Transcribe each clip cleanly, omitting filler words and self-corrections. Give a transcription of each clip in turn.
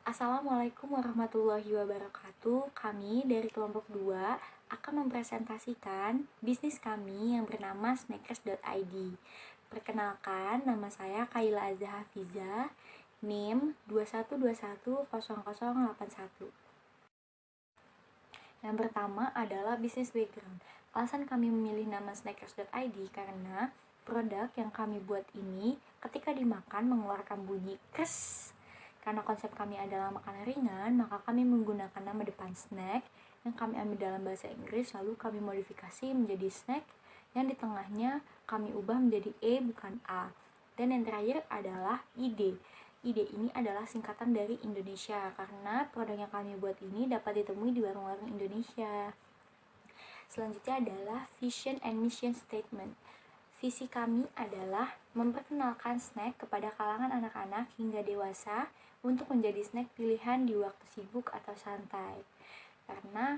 Assalamualaikum warahmatullahi wabarakatuh. Kami dari kelompok 2 akan mempresentasikan bisnis kami yang bernama snackers.id. Perkenalkan, nama saya Kaila Azza Hafiza, NIM 21210081. Yang pertama adalah bisnis background. Alasan kami memilih nama snackers.id karena produk yang kami buat ini ketika dimakan mengeluarkan bunyi kes. Karena konsep kami adalah makanan ringan, maka kami menggunakan nama depan snack yang kami ambil dalam bahasa Inggris, lalu kami modifikasi menjadi snack yang di tengahnya kami ubah menjadi E bukan A. Dan yang terakhir adalah ide. Ide ini adalah singkatan dari Indonesia karena produk yang kami buat ini dapat ditemui di warung-warung Indonesia. Selanjutnya adalah vision and mission statement. Visi kami adalah memperkenalkan snack kepada kalangan anak-anak hingga dewasa untuk menjadi snack pilihan di waktu sibuk atau santai. Karena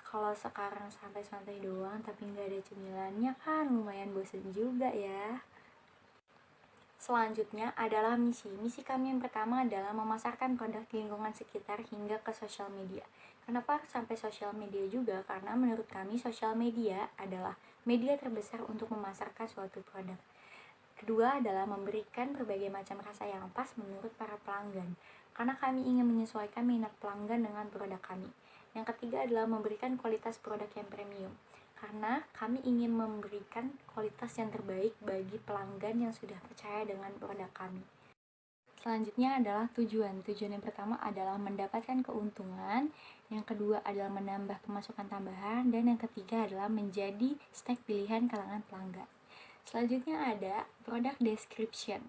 kalau sekarang santai-santai doang tapi nggak ada cemilannya kan lumayan bosan juga ya. Selanjutnya adalah misi. Misi kami yang pertama adalah memasarkan produk di lingkungan sekitar hingga ke sosial media. Kenapa sampai sosial media juga? Karena menurut kami sosial media adalah media terbesar untuk memasarkan suatu produk. Kedua adalah memberikan berbagai macam rasa yang pas menurut para pelanggan, karena kami ingin menyesuaikan minat pelanggan dengan produk kami. Yang ketiga adalah memberikan kualitas produk yang premium, karena kami ingin memberikan kualitas yang terbaik bagi pelanggan yang sudah percaya dengan produk kami. Selanjutnya adalah tujuan. Tujuan yang pertama adalah mendapatkan keuntungan, yang kedua adalah menambah pemasukan tambahan, dan yang ketiga adalah menjadi snack pilihan kalangan pelanggan. Selanjutnya ada product description.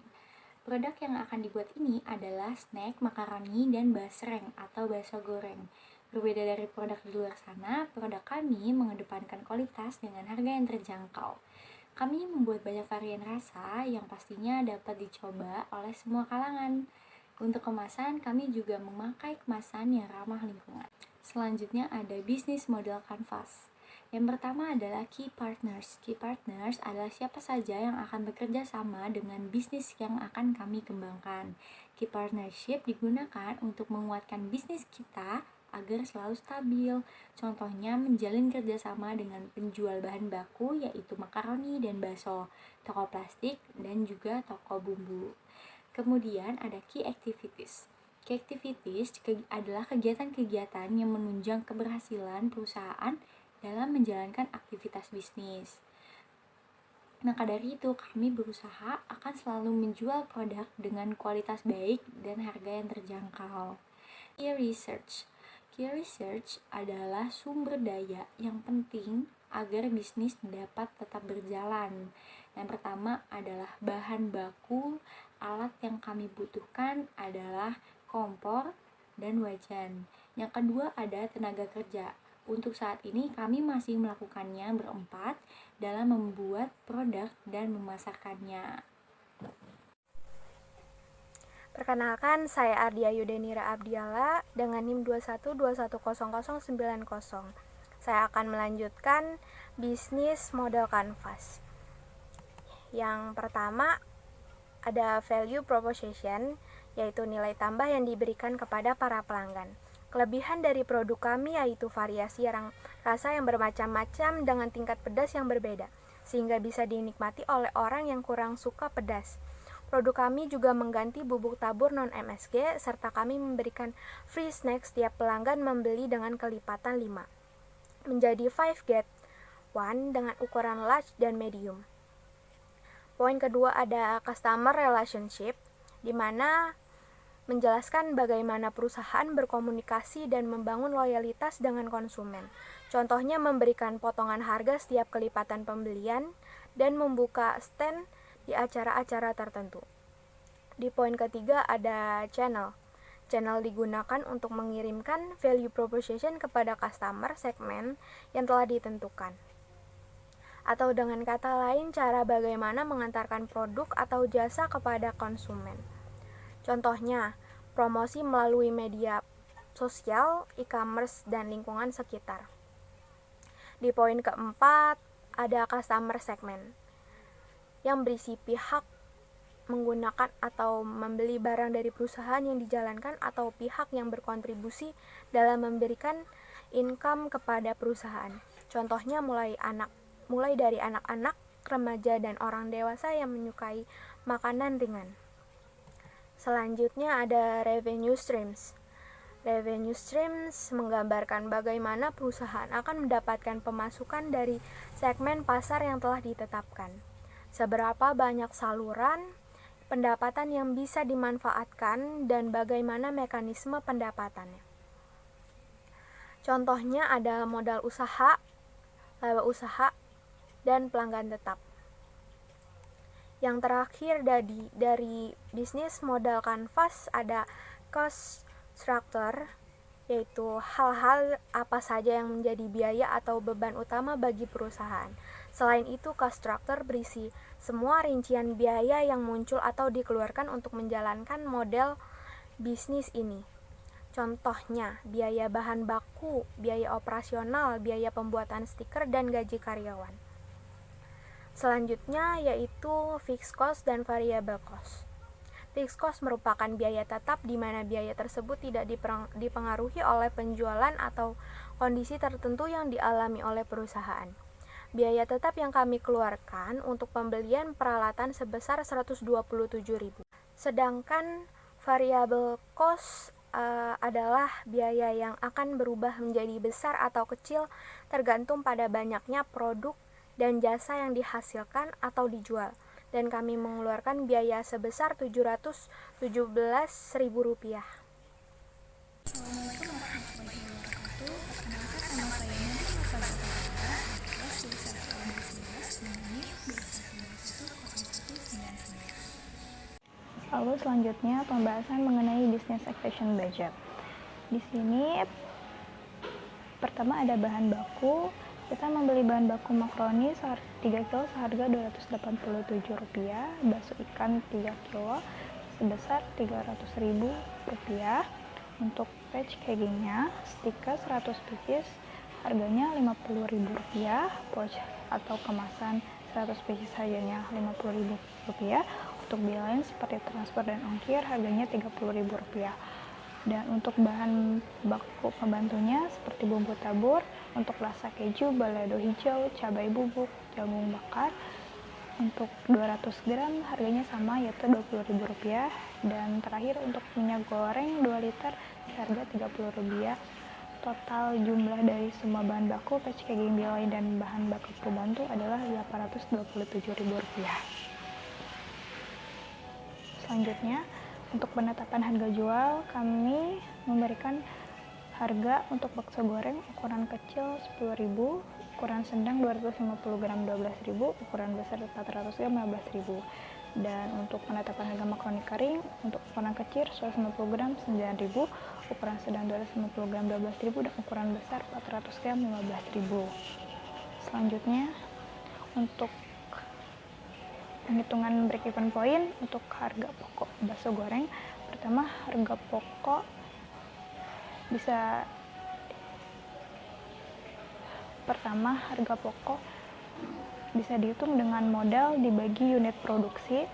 Produk yang akan dibuat ini adalah snack makaroni dan basreng atau bakso goreng. Berbeda dari produk di luar sana, produk kami mengedepankan kualitas dengan harga yang terjangkau. Kami membuat banyak varian rasa yang pastinya dapat dicoba oleh semua kalangan. Untuk kemasan, kami juga memakai kemasan yang ramah lingkungan. Selanjutnya ada bisnis model canvas. Yang pertama adalah key partners. Key partners adalah siapa saja yang akan bekerja sama dengan bisnis yang akan kami kembangkan. Key partnership digunakan untuk menguatkan bisnis kita agar selalu stabil. Contohnya menjalin kerjasama dengan penjual bahan baku yaitu makaroni dan bakso, toko plastik, dan juga toko bumbu. Kemudian ada key activities. Key activities adalah kegiatan-kegiatan yang menunjang keberhasilan perusahaan dalam menjalankan aktivitas bisnis. Maka dari itu, kami berusaha akan selalu menjual produk dengan kualitas baik dan harga yang terjangkau. Key research. Key research adalah sumber daya yang penting agar bisnis dapat tetap berjalan. Yang pertama adalah bahan baku. Alat yang kami butuhkan adalah kompor dan wajan. Yang kedua ada tenaga kerja. Untuk saat ini kami masih melakukannya berempat dalam membuat produk dan memasarkannya. Perkenalkan, saya Ardia Yudenira Abdiala dengan NIM 21210090. Saya akan melanjutkan bisnis model canvas. Yang pertama ada value proposition, yaitu nilai tambah yang diberikan kepada para pelanggan. Kelebihan dari produk kami yaitu variasi rasa yang bermacam-macam dengan tingkat pedas yang berbeda, sehingga bisa dinikmati oleh orang yang kurang suka pedas. Produk kami juga mengganti bubuk tabur non-MSG, serta kami memberikan free snack setiap pelanggan membeli dengan kelipatan 5, menjadi 5 get 1 dengan ukuran large dan medium. Poin kedua ada customer relationship, di mana menjelaskan bagaimana perusahaan berkomunikasi dan membangun loyalitas dengan konsumen. Contohnya memberikan potongan harga setiap kelipatan pembelian dan membuka stand di acara-acara tertentu. Di poin ketiga ada channel. Channel digunakan untuk mengirimkan value proposition kepada customer segmen yang telah ditentukan. Atau dengan kata lain, cara bagaimana mengantarkan produk atau jasa kepada konsumen. Contohnya, promosi melalui media sosial, e-commerce, dan lingkungan sekitar. Di poin keempat, ada customer segment yang berisi pihak menggunakan atau membeli barang dari perusahaan yang dijalankan atau pihak yang berkontribusi dalam memberikan income kepada perusahaan. Contohnya mulai dari anak-anak, remaja, dan orang dewasa yang menyukai makanan ringan. Selanjutnya ada revenue streams. Revenue streams menggambarkan bagaimana perusahaan akan mendapatkan pemasukan dari segmen pasar yang telah ditetapkan. Seberapa banyak saluran pendapatan yang bisa dimanfaatkan dan bagaimana mekanisme pendapatannya. Contohnya ada modal usaha, laba usaha, dan pelanggan tetap. Yang terakhir dari bisnis model kanvas ada cost structure, yaitu hal-hal apa saja yang menjadi biaya atau beban utama bagi perusahaan. Selain itu, cost structure berisi semua rincian biaya yang muncul atau dikeluarkan untuk menjalankan model bisnis ini. Contohnya, biaya bahan baku, biaya operasional, biaya pembuatan stiker, dan gaji karyawan. Selanjutnya yaitu fixed cost dan variable cost. Fixed cost merupakan biaya tetap di mana biaya tersebut tidak dipengaruhi oleh penjualan atau kondisi tertentu yang dialami oleh perusahaan. Biaya tetap yang kami keluarkan untuk pembelian peralatan sebesar 127.000. Sedangkan variable cost adalah biaya yang akan berubah menjadi besar atau kecil tergantung pada banyaknya produk dan jasa yang dihasilkan atau dijual. Dan kami mengeluarkan biaya sebesar Rp717.000. Assalamualaikum warahmatullahi wabarakatuh. Perkenalkan nama saya Nadia Nurfazila, kelas jurusan PAUD 11 dengan NIM 21210199. Lalu selanjutnya pembahasan mengenai business acquisition budget. Di sini pertama ada bahan baku. Kita membeli bahan baku makaroni 3 kilo seharga Rp287, bakso ikan 3 kilo sebesar Rp300.000. Untuk packagingnya, stiker 100 pieces harganya Rp50.000, pouch atau kemasan 100 pieces harganya Rp50.000. Untuk biaya lain seperti transport dan ongkir harganya Rp30.000. Dan untuk bahan baku pembantunya seperti bumbu tabur, untuk rasa keju, balado hijau, cabai bubuk, jagung bakar, untuk 200 gram harganya sama yaitu Rp20.000. Dan terakhir untuk minyak goreng 2 liter seharga Rp30.000. Total jumlah dari semua bahan baku, packaging, biaya dan bahan baku pembantu adalah Rp827.000. Selanjutnya, untuk penetapan harga jual, kami memberikan harga untuk bakso goreng ukuran kecil Rp10.000, ukuran sedang 250 gram Rp12.000, ukuran besar 400 gram Rp15.000. Dan untuk penetapan harga makaroni kering, untuk ukuran kecil 150 gram Rp9.000, ukuran sedang 250 gram Rp12.000, dan ukuran besar 400 gram Rp15.000. Selanjutnya, untuk penghitungan break-even point untuk harga pokok bakso goreng. Pertama, harga pokok bisa dihitung dengan modal dibagi unit produksi.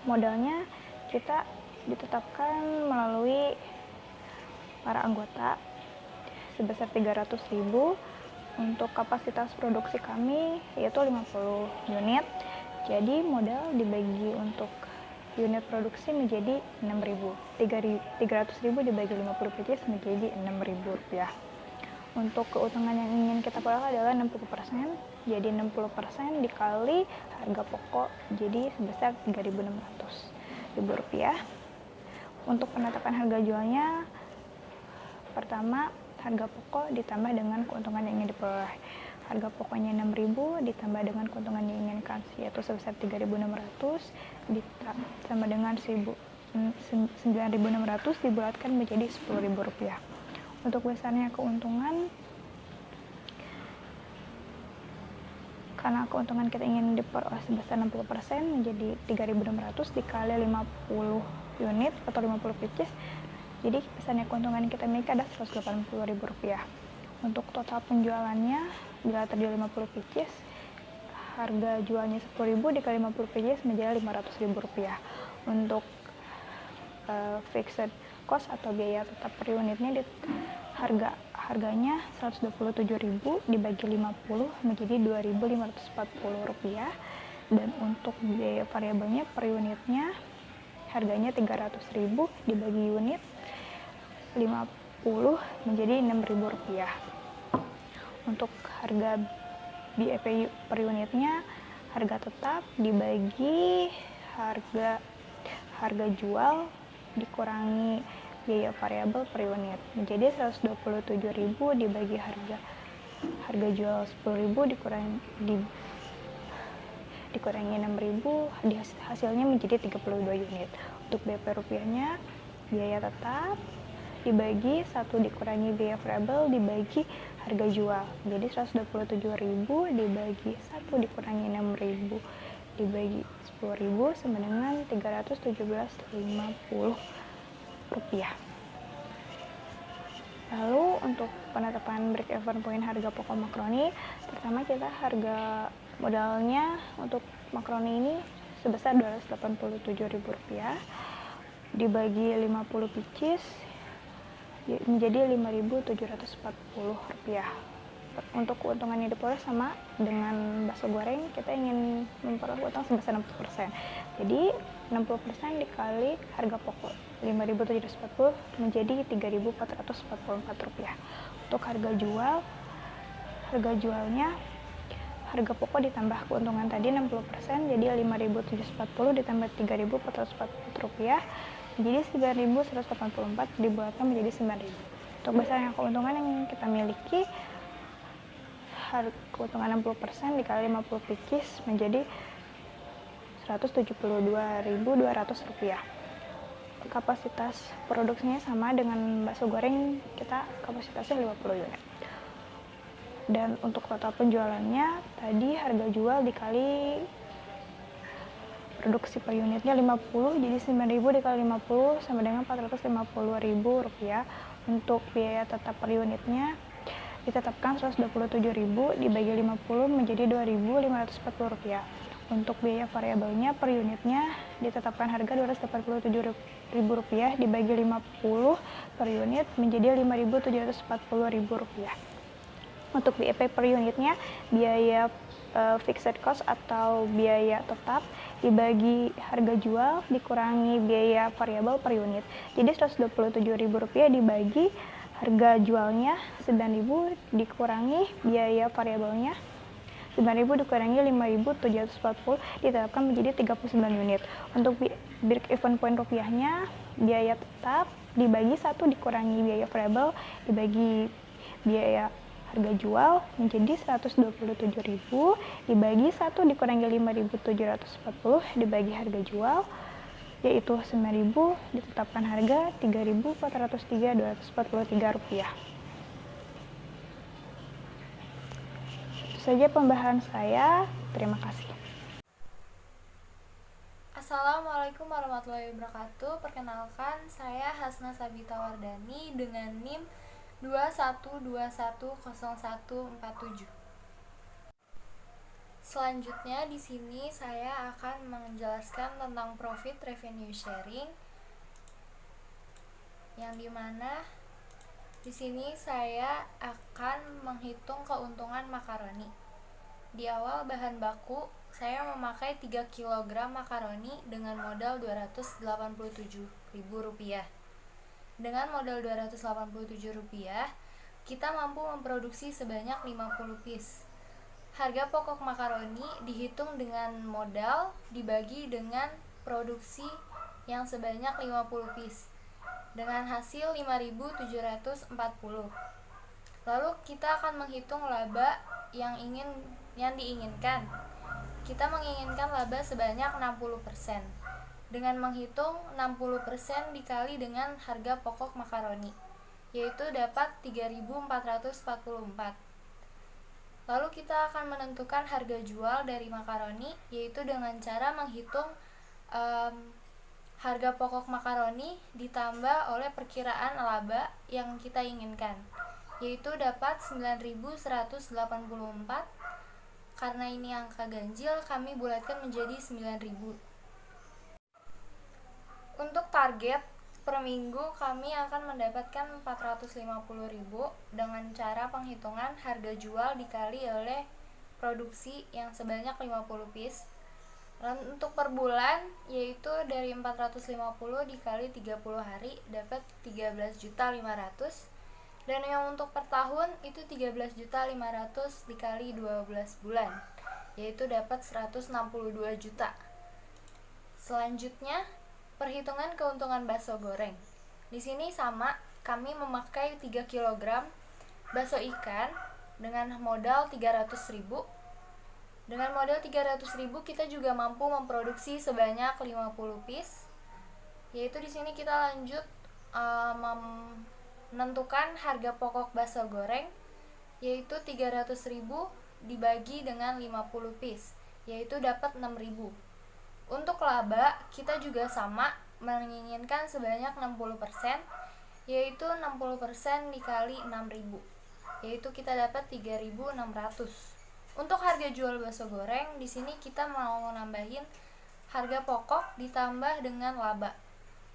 Modalnya kita ditetapkan melalui para anggota sebesar Rp300.000. Untuk kapasitas produksi kami yaitu 50 unit. Jadi modal dibagi untuk unit produksi menjadi Rp6.000. Rp300.000 dibagi 50 pieces menjadi Rp6.000. Untuk keuntungan yang ingin kita peroleh adalah 60%. Jadi 60% dikali harga pokok jadi sebesar Rp3.600.000. Untuk penetapan harga jualnya, pertama harga pokok ditambah dengan keuntungan yang ingin diperoleh. Harga pokoknya Rp6.000 ditambah dengan keuntungan yang diinginkan yaitu sebesar Rp3.600 ditambah dengan Rp9.600 dibulatkan menjadi Rp10.000. Untuk besarnya keuntungan, karena keuntungan kita ingin diperoleh sebesar 60% menjadi Rp3.600 dikali 50 unit atau 50 pieces. Jadi besarnya keuntungan kita miliki adalah Rp180.000. Untuk total penjualannya, bila terjual 50 pieces, harga jualnya 10.000 dikali 50 pieces menjadi 500.000 rupiah. Untuk fixed cost atau biaya tetap per unitnya harganya 127.000 dibagi 50 menjadi 2.540 rupiah, dan untuk biaya variabelnya per unitnya harganya 300.000 dibagi unit 50 menjadi 6.000 rupiah. Untuk harga BEP per unitnya harga tetap dibagi harga jual dikurangi biaya variabel per unit menjadi 127.000 dibagi harga jual 10.000 dikurangi 6.000, hasilnya menjadi 32 unit. Untuk BP rupiahnya biaya tetap dibagi 1 dikurangi biaya variabel dibagi harga jual jadi 127.000 dibagi 1 dikurangi 6.000 dibagi 10.000 sama dengan 317,50 rupiah. Lalu untuk penetapan break even point harga pokok makaroni, pertama kita harga modalnya untuk makaroni ini sebesar 287.000 rupiah dibagi 50 pieces menjadi 5.740 rupiah. Untuk keuntungan yang diperoleh sama dengan bakso goreng, kita ingin memperoleh utang sebesar 60%. Jadi 60% dikali harga pokok 5.740 menjadi 3.444 rupiah. Untuk harga jualnya harga pokok ditambah keuntungan tadi 60% jadi 5.740 ditambah 3.444 rupiah jadi 9.184 dibuatkan menjadi 9.000. Untuk besaran keuntungan yang kita miliki keuntungan 60% dikali 50 pieces menjadi 172.200 rupiah. Kapasitas produksinya sama dengan bakso goreng, kita kapasitasnya 50 unit. Dan untuk total penjualannya tadi harga jual dikali produksi per unitnya 50 jadi 9.000 dikali 50 sama dengan 450.000 rupiah. Untuk biaya tetap per unitnya ditetapkan 127.000 dibagi 50 menjadi 2.540 rupiah. Untuk biaya variabelnya per unitnya ditetapkan harga 287.000 rupiah dibagi 50 per unit menjadi 5.740.000 rupiah. Untuk BEP per unitnya biaya fixed cost atau biaya tetap dibagi harga jual dikurangi biaya variabel per unit. Jadi 127.000 rupiah dibagi harga jualnya 9.000 dikurangi biaya variabelnya 9.000 dikurangi 5.740 ditetapkan menjadi 39 unit. Untuk break even point rupiahnya biaya tetap dibagi 1 dikurangi biaya variabel dibagi biaya harga jual menjadi 127.000 dibagi 1 dikurangi 5.740 dibagi harga jual yaitu 9.000 ditetapkan harga 3.403.243 rupiah. Itu saja pembahasan saya. Terima kasih. Assalamualaikum warahmatullahi wabarakatuh. Perkenalkan, saya Hasna Sabita Wardani dengan NIM 21210147. Selanjutnya di sini saya akan menjelaskan tentang profit revenue sharing, yang dimana di sini saya akan menghitung keuntungan makaroni. Di awal bahan baku saya memakai 3 kg makaroni dengan modal Rp287.000. Dengan modal Rp287.000, kita mampu memproduksi sebanyak 50 piece. Harga pokok makaroni dihitung dengan modal dibagi dengan produksi yang sebanyak 50 piece dengan hasil 5.740. Lalu kita akan menghitung laba yang diinginkan. Kita menginginkan laba sebanyak 60%. Dengan menghitung 60% dikali dengan harga pokok makaroni, yaitu dapat 3.444. Lalu kita akan menentukan harga jual dari makaroni, yaitu dengan cara menghitung harga pokok makaroni ditambah oleh perkiraan laba yang kita inginkan, yaitu dapat 9.184 Karena ini angka ganjil, kami bulatkan menjadi 9.000. Untuk target per minggu kami akan mendapatkan 450.000 dengan cara penghitungan harga jual dikali oleh produksi yang sebanyak 50 piece. Dan untuk per bulan yaitu dari 450 dikali 30 hari dapat 13.500.000. Dan yang untuk per tahun itu 13.500.000 dikali 12 bulan yaitu dapat 162 juta. Selanjutnya perhitungan keuntungan bakso goreng. Di sini sama, kami memakai 3 kg bakso ikan dengan modal 300.000. Dengan modal 300.000 kita juga mampu memproduksi sebanyak 50 piece. Yaitu di sini kita lanjut menentukan harga pokok bakso goreng yaitu 300.000 dibagi dengan 50 piece, yaitu dapat 6.000. Untuk laba, kita juga sama menginginkan sebanyak 60%, yaitu 60% dikali 6.000, yaitu kita dapat 3.600. Untuk harga jual bakso goreng, di sini kita mau nambahin harga pokok ditambah dengan laba,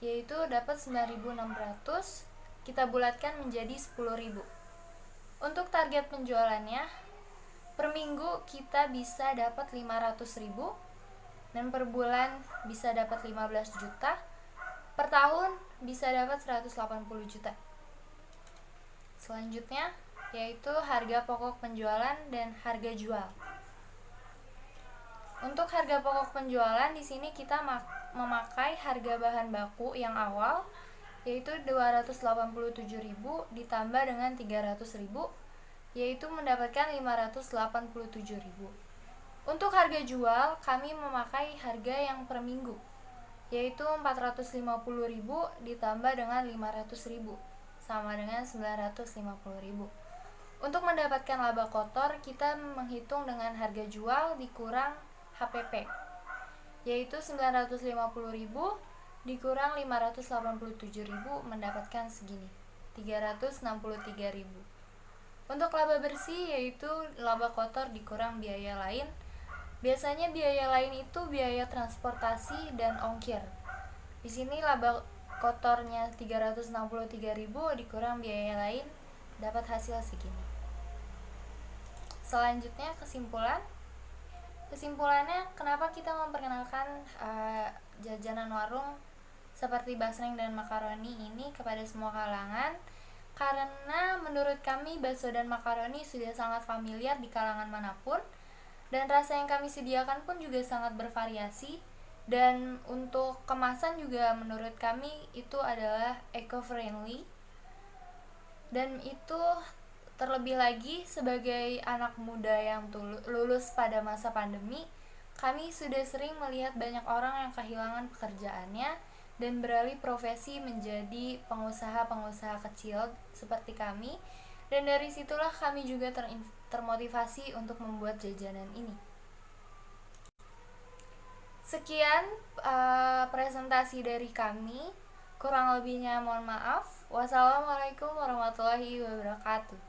yaitu dapat 9.600, kita bulatkan menjadi 10.000. Untuk target penjualannya, per minggu kita bisa dapat 500.000, dan per bulan bisa dapat 15 juta, per tahun bisa dapat 180 juta. Selanjutnya yaitu harga pokok penjualan dan harga jual. Untuk harga pokok penjualan di sini kita memakai harga bahan baku yang awal yaitu 287.000 ditambah dengan 300.000 yaitu mendapatkan 587.000. Untuk harga jual, kami memakai harga yang per minggu, yaitu 450.000 ditambah dengan 500.000, sama dengan 950.000. Untuk mendapatkan laba kotor, kita menghitung dengan harga jual dikurang HPP, yaitu 950.000 dikurang 587.000 mendapatkan segini, 363.000. Untuk laba bersih yaitu laba kotor dikurang biaya lain. Biasanya biaya lain itu biaya transportasi dan ongkir. Di sini laba kotornya 363.000 dikurang biaya lain dapat hasil segini. Selanjutnya kesimpulan. Kesimpulannya kenapa kita memperkenalkan jajanan warung seperti basreng dan makaroni ini kepada semua kalangan? Karena menurut kami bakso dan makaroni sudah sangat familiar di kalangan manapun. Dan rasa yang kami sediakan pun juga sangat bervariasi. Dan untuk kemasan juga menurut kami itu adalah eco-friendly. Dan itu terlebih lagi sebagai anak muda yang lulus pada masa pandemi, kami sudah sering melihat banyak orang yang kehilangan pekerjaannya dan beralih profesi menjadi pengusaha-pengusaha kecil seperti kami. Dan dari situlah kami juga termotivasi untuk membuat jajanan ini. Sekian presentasi dari kami. Kurang lebihnya mohon maaf. Wassalamualaikum warahmatullahi wabarakatuh.